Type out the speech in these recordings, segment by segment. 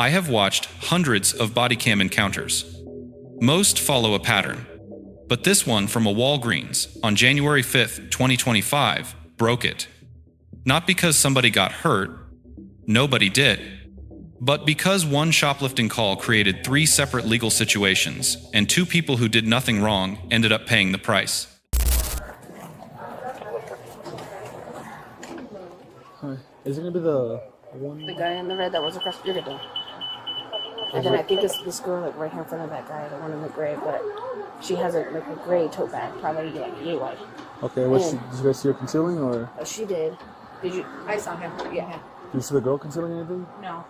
I have watched hundreds of bodycam encounters. Most follow a pattern, but this one from a Walgreens on January 5th, 2025, broke it. Not because somebody got hurt, nobody did, but because one shoplifting call created 3 separate legal situations, and 2 people who did nothing wrong ended up paying the price. Hi. Is it gonna be the one? The guy in the red that was across the street though. And then I think it's this girl like right here in front of that guy, the one in the gray, but she has a gray tote bag, probably like blue white. Okay, did you guys see her concealing or? She did. Did you? I saw him. Yeah. Did you see the girl concealing anything? No.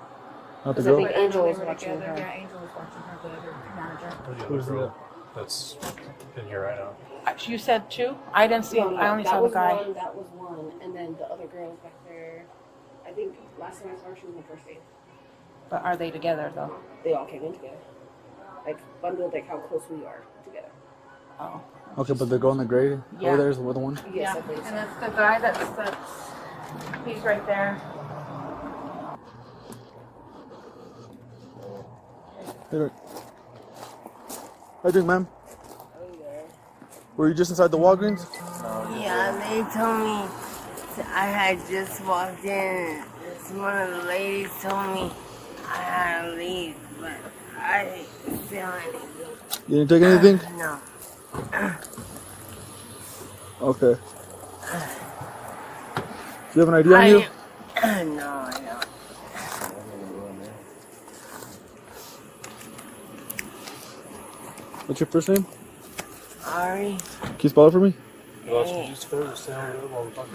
Not the I girl? think Angel was They were watching together. her. Yeah, Angel was watching her, the other manager. Who's that? That's in here right now. You said 2? I didn't see him. I only saw the guy. That was one, and then the other girl was back there. I think last time I saw her, she was in first aid. But are they together though? They all came in together, like bundled, like how close we are together. Oh. Okay, but the girl in the gray Yeah. over there is the one? Yes, Yeah. I believe so. And that's the guy that's he's right there. Hey, how you doing, ma'am? Were you just inside the Walgreens? Yeah, they told me I had just walked in. One of the ladies told me I had to leave, but I didn't feel anything. You didn't take anything? No. Okay. Do you have an ID on you? No, I don't. What's your first name? Ari. Can you spell it for me? You want some juice for us? Stay on it while we're talking.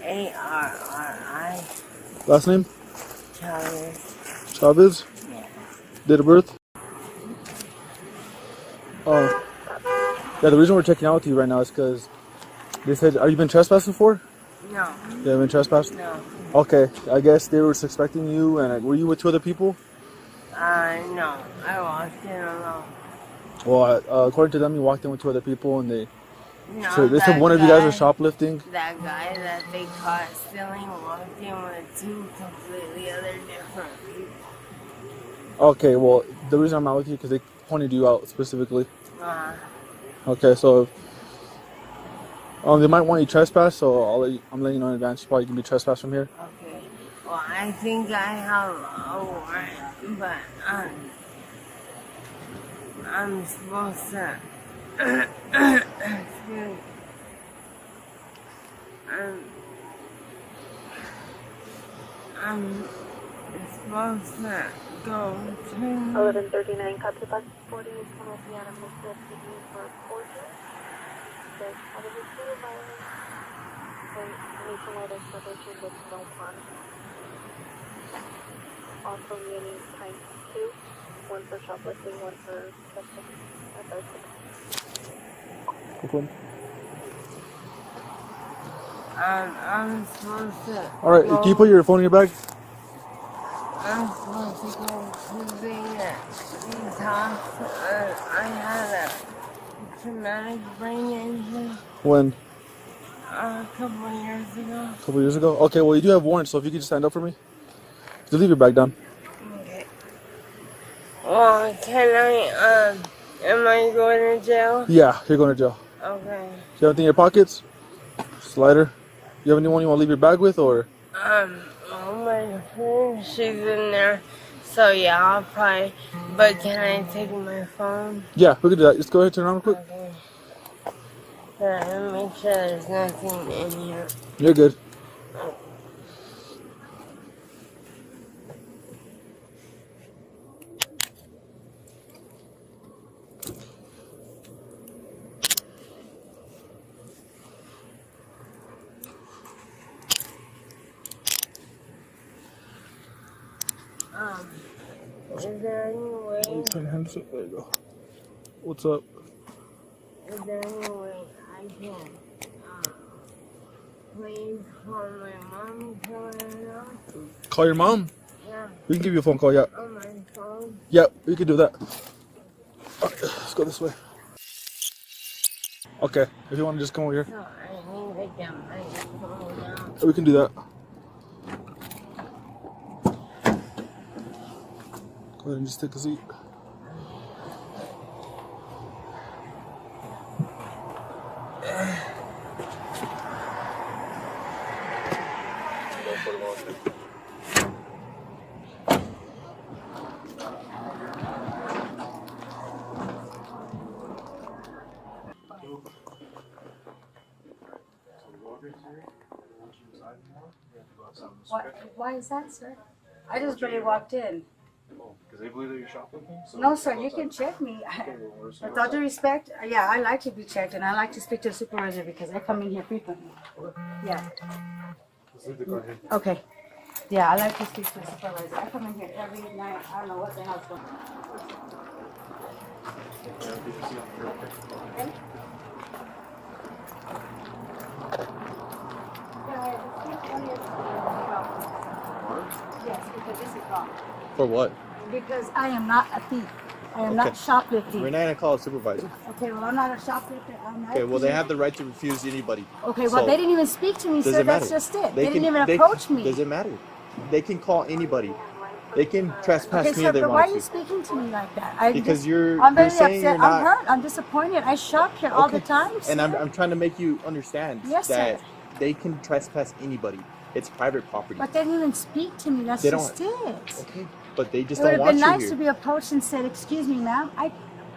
A-R-R-I. Last name? Chavez. Chavez? Yeah. Date of birth? Oh. Yeah, the reason we're checking out with you right now is because they said, are you been trespassed before? No. You haven't been trespassed? No. Okay, I guess they were suspecting you, and were you with 2 other people? No. I walked in alone. Well, according to them, you walked in with 2 other people, and they No, so they said that one of you guys guy- are shoplifting. That guy that they caught stealing walked in with 2 completely other different people. Okay, well, the reason I'm out with you because they pointed you out specifically. Okay, so they might want you trespass, so I'm letting you know in advance. You probably can be trespassed from here. Okay. Well, I think I have a warrant, but I'm supposed to. Excuse. I'm supposed to go to. 1139, copy bus 40, Piano Mr. speaking for forgery. Says, have a receiver violence. Nationwide explanation with no harm. Also, meaning times 2, 1 for shoplifting, 1 for trespass. Okay. I'm supposed to. All right, can you put your phone in your bag? I'm supposed to go to the detox. I had a traumatic brain injury When? a couple of years ago. A couple years ago? Okay, well, you do have warrants, so if you could just stand up for me. Just leave your bag down. Okay. Well, can I, am I going to jail? Yeah, you're going to jail. Okay. Do you have anything in your pockets? Slider. You have anyone you want to leave your bag with, or? Oh, my friend, she's in there. So, yeah, I'll probably, but can I take my phone? Yeah, we could do that. Just go ahead and turn around real quick. Okay. Make sure there's nothing in here. You're good. Is there any way? Turn your hands up. There you go. What's up? Is there any way I can please call my mom to let her know? Call your mom? Yeah, We can give you a phone call, yeah. on my phone. Yeah, we can do that. Alright, let's go this way. Okay, if you want to just come over here, So I need to get my phone out. we can do that. ahead and just take a seat. Why is that, sir? I just barely walked in. Because they believe that you're shoplifting? So No, sir, you can check me. With all due respect, yeah, I like to be checked, and I like to speak to a supervisor because I come in here frequently. Yeah. let's leave the car here. Okay. Yeah, I like to speak to a supervisor. I come in here every night. I don't know what the hell's going on. Yeah, did you see on the curb? Okay? Yes, because this is wrong. For what? Because I am not a thief. I am not Okay. shoplifting. We're not gonna call a supervisor. Okay, well, I'm not a shoplifter. I'm not Okay, a well, they thief. have the right to refuse anybody. Okay, well, So, they didn't even speak to me, does sir. it matter? That's just it. They can- didn't even they- approach me. Does it matter? They can call anybody. They can trespass Okay, me sir, if they but why are want you to. speaking to me like that? Because you're I'm very saying upset. you're I'm not. hurt. I'm disappointed. I shop here all the Okay. time, sir. And I'm trying to make you understand Yes, that sir. they can trespass anybody. It's private property. But they didn't even speak to me. That's They just it. Okay, but they just It would don't have want been you nice here. to be approached and said, "Excuse me, ma'am.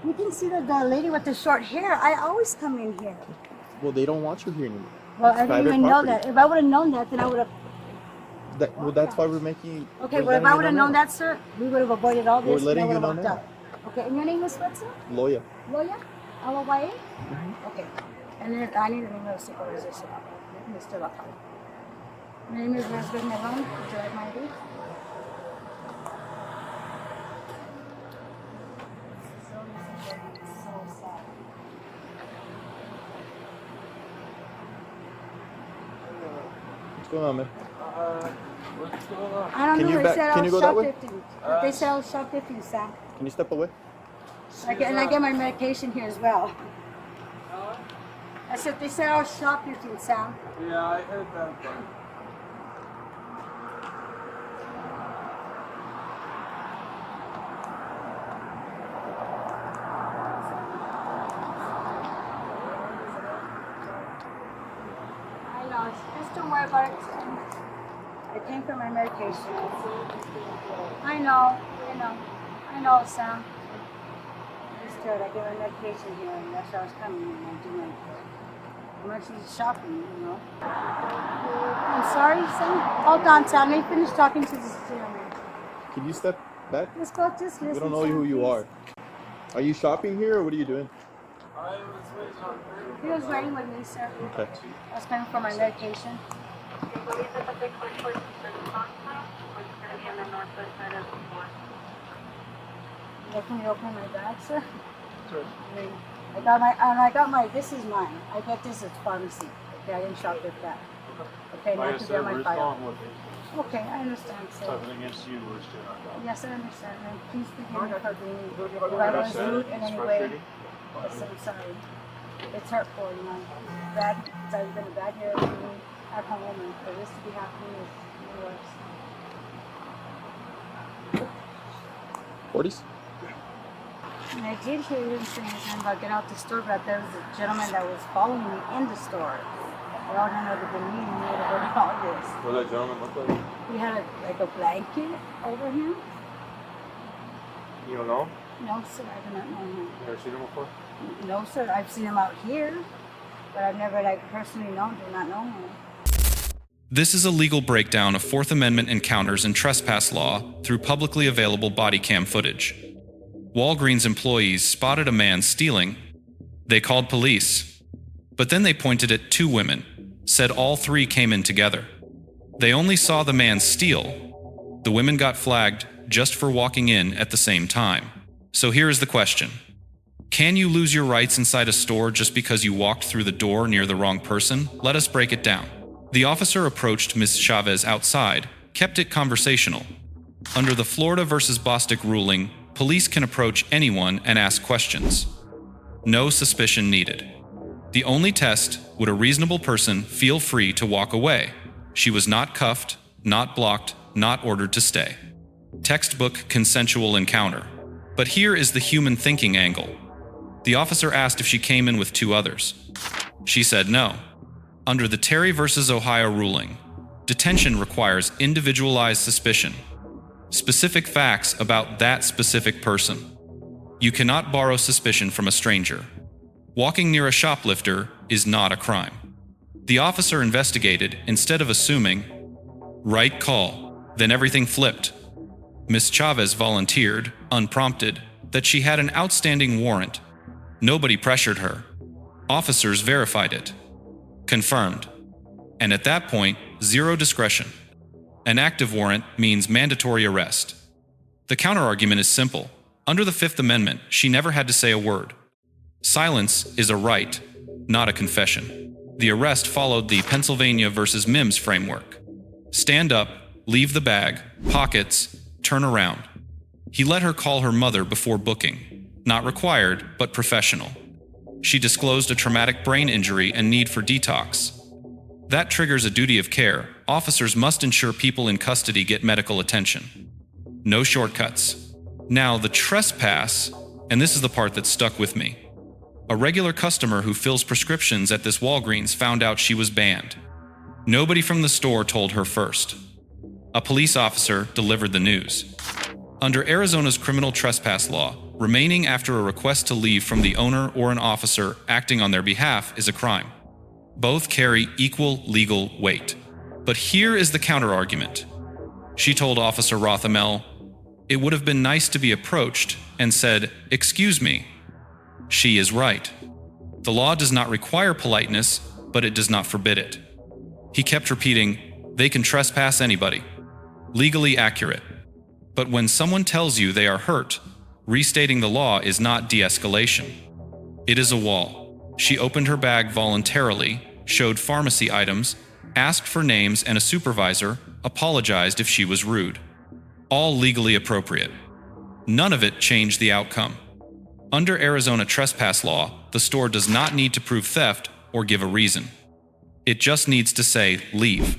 You can see the lady with the short hair. I always come in here." Well, they don't want you here anymore. Well, It's I didn't private even know property. that. If I would have known that, then I would have. Well, that's why we're making. Okay, we're well, if letting I you would have know known now. that, sir, we would have avoided all We're this. letting and I you would have know walked out. Okay, and your name is what, sir? Lawyer. Loya? L-O-Y-A? Okay. And then I need the name of the supervisor, sir. Mr. Lockhart. My name is Elizabeth Melon. Would you like my ID? So sad. What's going on, man? I don't Can know. you They back- said I can was you go that way? shoplifting. They said I was shoplifting, Sam. Can you step away? And I get my medication here as well. I said they said I was shoplifting, Sam. Yeah, I heard that. I know. Just don't worry about it. I came for my medication. I know. Sam. Understood. I get my medication here, and that's why I was coming. And I do my emergency shopping, you know. I'm sorry, Sam. Hold on, Sam. Let me finish talking to this gentleman. Can you step back? Let's go. Just listen. We don't know Sam, who you please. are. Are you shopping here or what are you doing? He was waiting with me, sir. Okay. I was coming for my medication. Let me open my bag, sir. Sure. I got my, this is mine. I got this at pharmacy. Okay, I didn't shop with that. Okay, not to be on my file. Okay, I understand, sir. Nothing against you, we're still not. Yes, I understand. And please forgive me for being, if I was rude in any way. Yes, I'm sorry. It's hurtful, you know. Bad, I've been a bad year for me at home, and for this to be happening is the worst. 40s? And I did hear you saying something about getting out the store, but there was a gentleman that was following me in the store. I don't know if it me and he would have heard all this. What did that gentleman look like? He had like a blanket over him. You don't know him? No, sir, I do not know him. You never seen him before? No, sir, I've seen him out here, but I've never personally do not know him. This is a legal breakdown of Fourth Amendment encounters and trespass law through publicly available body cam footage. Walgreens employees spotted a man stealing. They called police, but then they pointed at two women, said all three came in together. They only saw the man steal. The women got flagged just for walking in at the same time. So here is the question. Can you lose your rights inside a store just because you walked through the door near the wrong person? Let us break it down. The officer approached Ms. Chavez outside, kept it conversational. Under the Florida versus Bostick ruling, police can approach anyone and ask questions. No suspicion needed. The only test, would a reasonable person feel free to walk away? She was not cuffed, not blocked, not ordered to stay. textbook consensual encounter. But here is the human thinking angle. The officer asked if she came in with 2 others. She said no. Under the Terry versus Ohio ruling, detention requires individualized suspicion, specific facts about that specific person. You cannot borrow suspicion from a stranger. Walking near a shoplifter is not a crime. The officer investigated instead of assuming. Right call. Then everything flipped. Miss Chavez volunteered, unprompted, that she had an outstanding warrant. Nobody pressured her. Officers verified it. Confirmed. And at that point, 0 discretion. An active warrant means mandatory arrest. The counterargument is simple. Under the 5th Amendment, she never had to say a word. Silence is a right, not a confession. The arrest followed the Pennsylvania versus Mimms framework. Stand up, leave the bag, pockets, turn around. He let her call her mother before booking. Not required, but professional. She disclosed a traumatic brain injury and need for detox. That triggers a duty of care. Officers must ensure people in custody get medical attention. No shortcuts. Now, the trespass, and this is the part that stuck with me. A regular customer who fills prescriptions at this Walgreens found out she was banned. Nobody from the store told her first. A police officer delivered the news. Under Arizona's criminal trespass law, remaining after a request to leave from the owner or an officer acting on their behalf is a crime. Both carry equal legal weight. But here is the counterargument. She told Officer Rothamel, "It would have been nice to be approached," and said, "Excuse me." She is right. The law does not require politeness, but it does not forbid it. He kept repeating, "They can trespass anybody." Legally accurate. But when someone tells you they are hurt, restating the law is not de-escalation. It is a wall. She opened her bag voluntarily, showed pharmacy items, asked for names, and a supervisor apologized if she was rude. All legally appropriate. None of it changed the outcome. Under Arizona trespass law, the store does not need to prove theft or give a reason. It just needs to say, "Leave."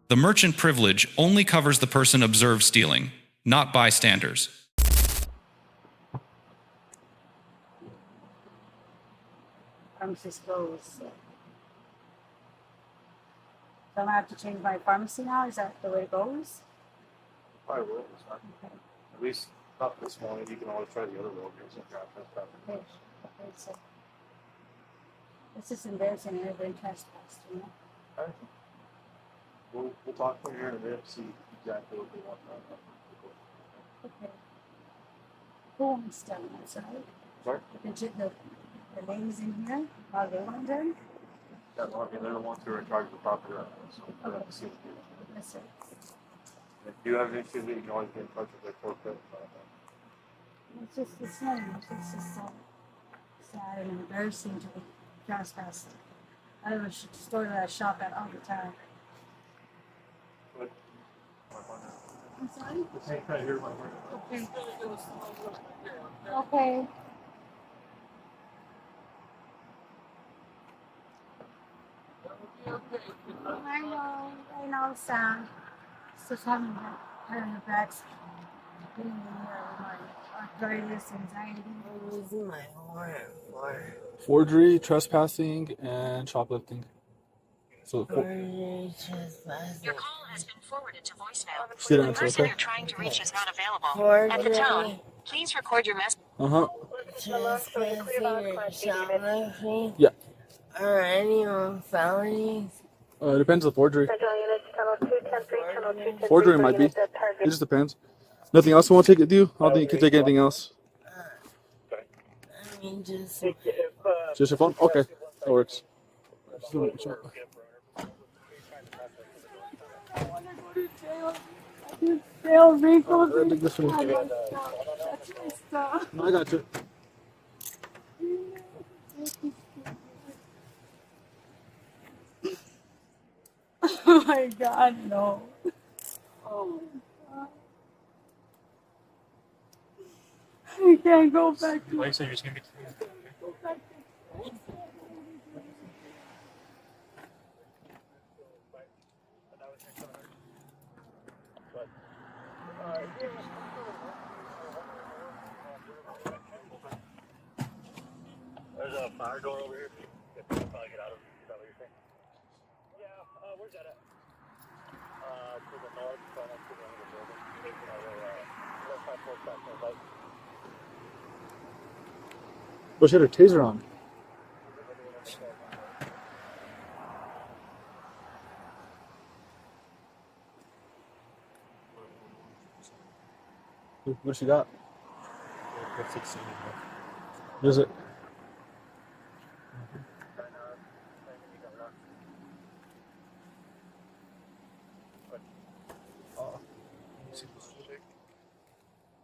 The merchant privilege only covers the person observed stealing, not bystanders. Pharmacy's closed. So I'm gonna have to change my pharmacy now? Is that the way it goes? Probably will. It's fine. Okay. At least not this morning. You can always try the other Walgreens and grab that. Okay. Okay, so it's just embarrassing. I've been trespassed, you know? Okay. We'll talk from here in a minute, see exactly what they want. Okay. Who wants to outside? Sorry? The ladies in here, are they want them? Yeah, well, I mean, they're the ones who are in charge of the property right now, so we'll have to see what they do. Yes, sir. If you have an issue, you can always get in touch with their corporate. It's just so sad and embarrassing to be trespassed. I have a store that I shop at all the time. But, I'm sorry? the same kind of here, my friend. Okay. Okay. I know, Sam. Just having her in the back. Getting in there with my arthritis, anxiety. I'm losing my warrant for Forgery, trespassing, and shoplifting. So, forgery, trespassing. Your call has been forwarded to voicemail. She didn't The answer, person okay? you're trying to reach is not available. At the Forgery, tone, please record your message. trespassing, and shoplifting. Yeah. Are any on felonies? It depends on forgery. Forgery might be. It just depends. Nothing else you want to take it, do you? I don't think you can take anything else. I mean, just Just your phone? Okay. That works. Fail wrinkles. I think this one. That's my stuff. No, I got you. Oh my God, no. Oh my God. I can't go back to Like I said, you're just going to get go back to But, fire door over here. You can probably get out of it. Is that what you're saying? Yeah, where's that at? To the north, right next to the end of the building. Left side, fourth side, to the right. Well, she had her taser on. What she got? Is it?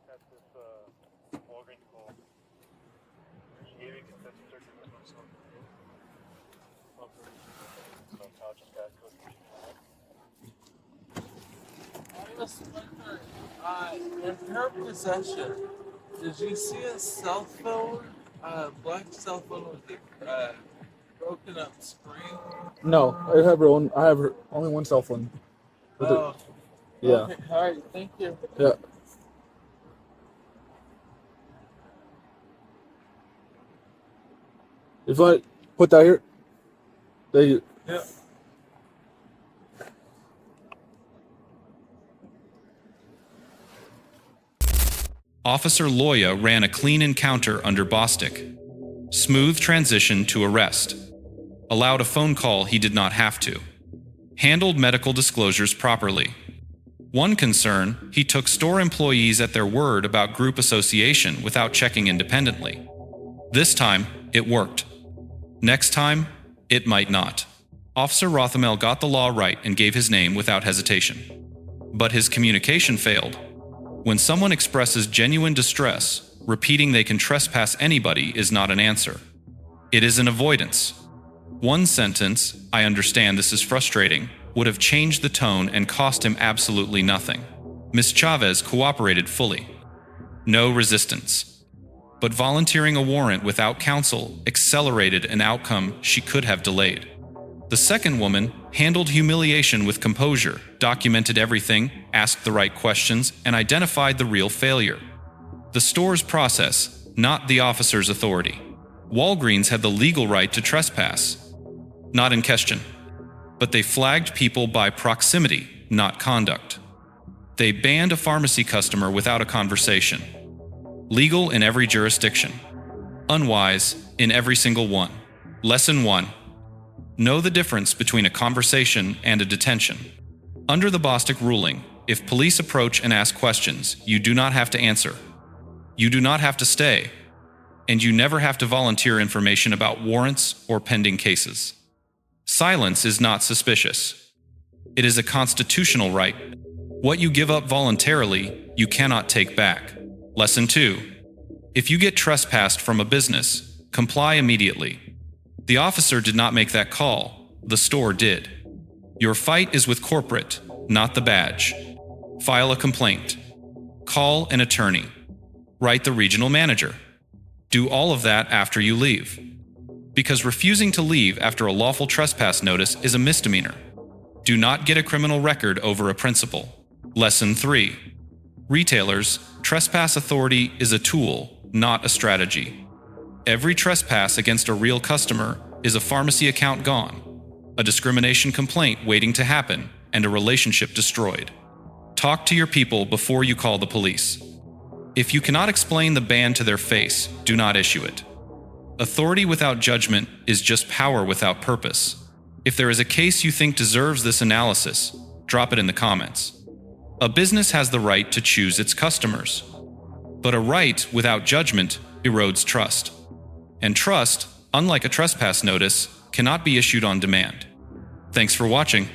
That's this Walgreens call. She gave you consensual search for no sort of couch and bag code. I just wonder, in her possession, did you see a cell phone, black cell phone with a broken up screen? No, I have her own. I have her only one cell phone. Oh, Yeah. okay. All right, thank you. Yeah. If I put that here, there you. Yeah. Officer Loya ran a clean encounter under Bostick. Smooth transition to arrest. Allowed a phone call he did not have to. Handled medical disclosures properly. One concern, he took store employees at their word about group association without checking independently. This time, it worked. Next time, it might not. Officer Rothamel got the law right and gave his name without hesitation. But his communication failed. When someone expresses genuine distress, repeating they can trespass anybody is not an answer. It is an avoidance. One sentence, "I understand this is frustrating," would have changed the tone and cost him absolutely nothing. Ms. Chavez cooperated fully. No resistance. But volunteering a warrant without counsel accelerated an outcome she could have delayed. The second woman handled humiliation with composure, documented everything, asked the right questions, and identified the real failure. The store's process, not the officer's authority. Walgreens had the legal right to trespass. Not in question. But they flagged people by proximity, not conduct. They banned a pharmacy customer without a conversation. Legal in every jurisdiction. Unwise in every single one. Lesson 1. Know the difference between a conversation and a detention. Under the Bostick ruling, if police approach and ask questions, you do not have to answer. You do not have to stay. And you never have to volunteer information about warrants or pending cases. Silence is not suspicious. It is a constitutional right. What you give up voluntarily, you cannot take back. Lesson 2. If you get trespassed from a business, comply immediately. The officer did not make that call. The store did. Your fight is with corporate, not the badge. File a complaint. Call an attorney. Write the regional manager. Do all of that after you leave. Because refusing to leave after a lawful trespass notice is a misdemeanor. Do not get a criminal record over a principal. Lesson 3. Retailers, trespass authority is a tool, not a strategy. Every trespass against a real customer is a pharmacy account gone, a discrimination complaint waiting to happen, and a relationship destroyed. Talk to your people before you call the police. If you cannot explain the ban to their face, do not issue it. Authority without judgment is just power without purpose. If there is a case you think deserves this analysis, drop it in the comments. A business has the right to choose its customers. But a right without judgment erodes trust. And trust, unlike a trespass notice, cannot be issued on demand. Thanks for watching.